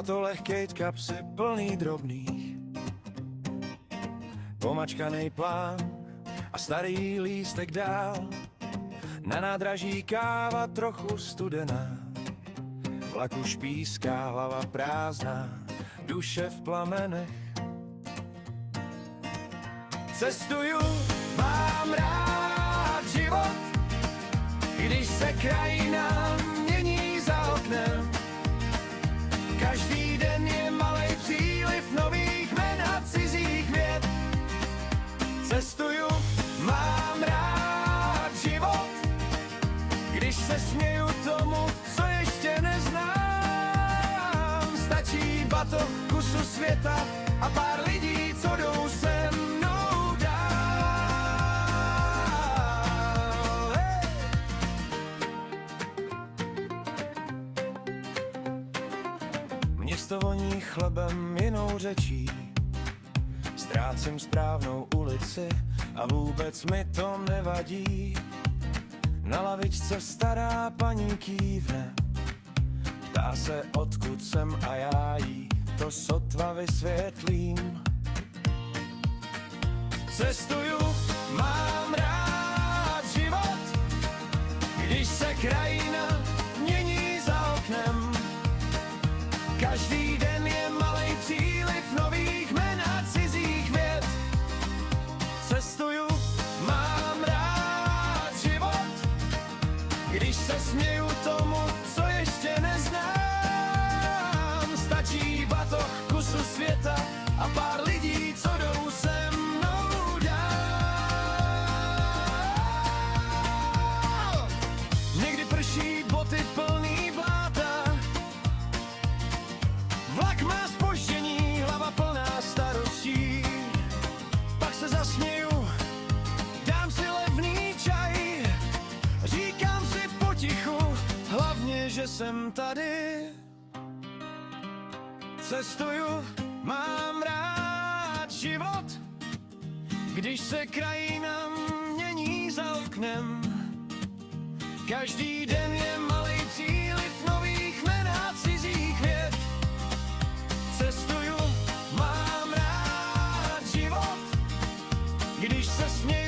to lehkej kapsy plný drobných, pomačkanej plán a starý lístek dál. Na nádraží káva trochu studená, vlak už píská, hlava prázdná, duše v plamenech. Cestuju, mám rád život, když se krajina mění za oknem. Každý den je malej příliv nových jmen a cizích věd. Cestuju, mám rád život, když se směju tomu, co ještě neznám. Stačí batoh kusu světa a pár lidí, co jdou se mnou dál. Hey! Město voní chlebem, jinou řečí, ztrácím správnou ulici a vůbec mi to nevadí. Na lavičce stará paní kývne, ptá se, odkud jsem, a já jí to sotva vysvětlím. Cestuju, mám rád život, když se krajina mění za oknem. Každý den je malej příliv nových jmen a cizích věd. Cestuju, mám rád život, když se směju tomu, co ještě neznám. Stačí batoh kusu světa a pár lidí, co jdou se mnou dál. Někdy prší, boty plný bláta, vlak má zpoždění, hlava plná starostí. Pak se zasměju, dám si levný čaj, říkám si potichu, hlavně, že jsem tady. Cestuju, mám rád život, když se krajina mění za oknem. Každý den je malej příliv nových jmen a cizích věd. Cestuju, mám rád život, když se směju